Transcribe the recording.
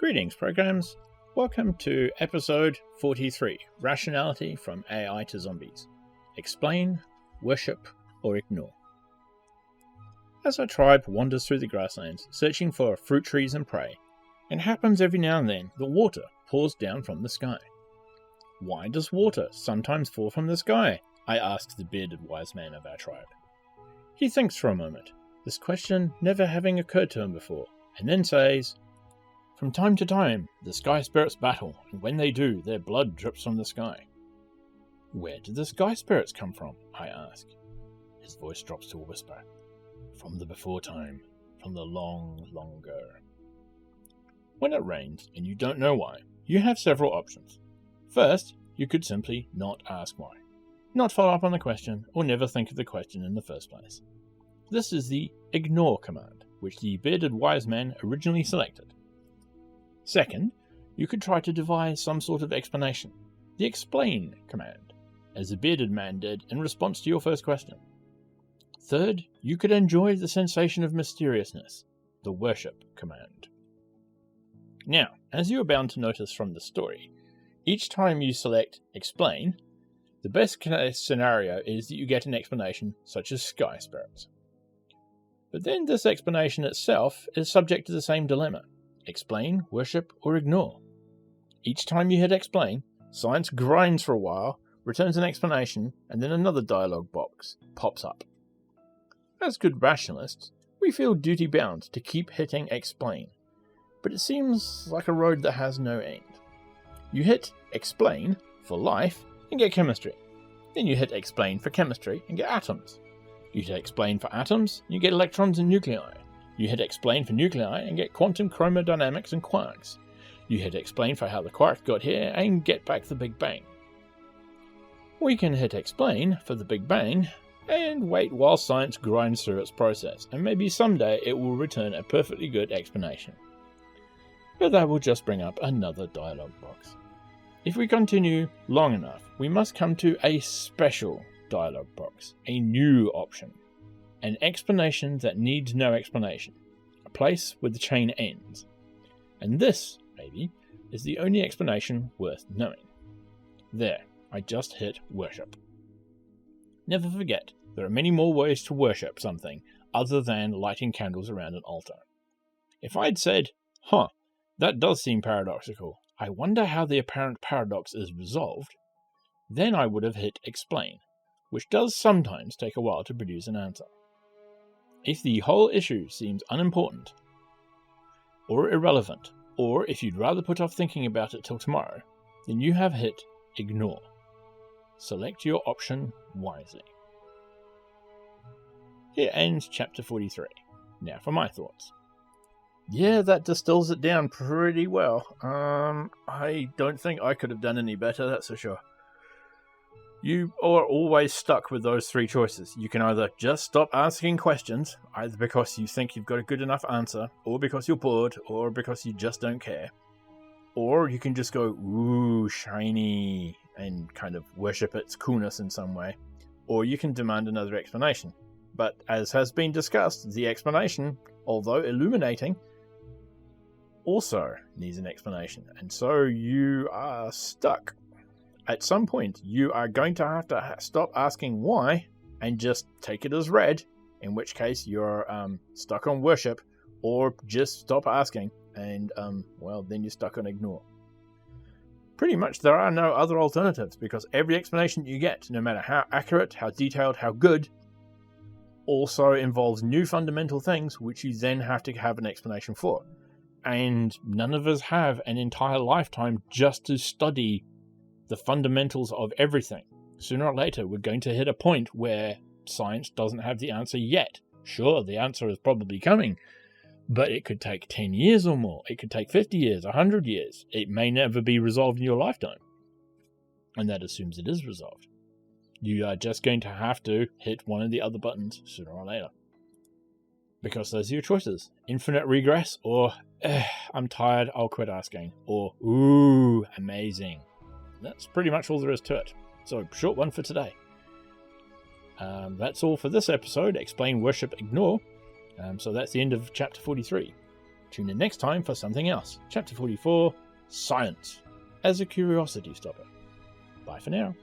Greetings, programs. Welcome to episode 43, Rationality from AI to Zombies. Explain, worship, or ignore. As our tribe wanders through the grasslands, searching for fruit trees and prey, it happens every now and then that water pours down from the sky. Why does water sometimes fall from the sky? I asked the bearded wise man of our tribe. He thinks for a moment, this question never having occurred to him before, and then says, "From time to time, the sky spirits battle, and when they do, their blood drips from the sky." "Where do the sky spirits come from?" I ask. His voice drops to a whisper. "From the before time, from the long, long ago." When it rains, and you don't know why, you have several options. First, you could simply not ask why. Not follow up on the question, or never think of the question in the first place. This is the ignore command, which the bearded wise man originally selected. Second, you could try to devise some sort of explanation, the explain command, as the bearded man did in response to your first question. Third, you could enjoy the sensation of mysteriousness, the worship command. Now, as you are bound to notice from the story, each time you select explain, the best case scenario is that you get an explanation such as sky spirits. But then this explanation itself is subject to the same dilemma. Explain, worship, or ignore. Each time you hit explain, science grinds for a while, returns an explanation, and then another dialogue box pops up. As good rationalists, we feel duty-bound to keep hitting explain, but it seems like a road that has no end. You hit explain for life and get chemistry. Then you hit explain for chemistry and get atoms. You hit explain for atoms, and you get electrons and nuclei. You hit explain for nuclei and get quantum chromodynamics and quarks. You hit explain for how the quark got here and get back the Big Bang. We can hit explain for the Big Bang and wait while science grinds through its process, and maybe someday it will return a perfectly good explanation. But that will just bring up another dialogue box. If we continue long enough, we must come to a special dialogue box, a new option. An explanation that needs no explanation. A place where the chain ends. And this, maybe, is the only explanation worth knowing. There, I just hit worship. Never forget, there are many more ways to worship something other than lighting candles around an altar. If I'd said, that does seem paradoxical, I wonder how the apparent paradox is resolved, then I would have hit explain, which does sometimes take a while to produce an answer. If the whole issue seems unimportant, or irrelevant, or if you'd rather put off thinking about it till tomorrow, then you have hit ignore. Select your option wisely. Here ends chapter 43. Now for my thoughts. Yeah, that distills it down pretty well. I don't think I could have done any better, that's for sure. You are always stuck with those three choices. You can either just stop asking questions, either because you think you've got a good enough answer, or because you're bored, or because you just don't care. Or you can just go, ooh, shiny, and kind of worship its coolness in some way. Or you can demand another explanation. But as has been discussed, the explanation, although illuminating, also needs an explanation. And so you are stuck. At some point, you are going to have to stop asking why and just take it as read, in which case you're stuck on worship, or just stop asking and, then you're stuck on ignore. Pretty much there are no other alternatives, because every explanation you get, no matter how accurate, how detailed, how good, also involves new fundamental things which you then have to have an explanation for. And none of us have an entire lifetime just to study the fundamentals of everything. Sooner or later, we're going to hit a point where science doesn't have the answer yet. Sure, the answer is probably coming, but it could take 10 years or more. It could take 50 years, 100 years. It may never be resolved in your lifetime. And that assumes it is resolved. You are just going to have to hit one of the other buttons sooner or later. Because those are your choices. Infinite regress, or I'm tired, I'll quit asking. Or, ooh, amazing. That's pretty much all there is to it. So, short one for today. That's all for this episode, Explain, Worship, Ignore. So that's the end of chapter 43. Tune in next time for something else. Chapter 44, Science as a Curiosity Stopper. Bye for now.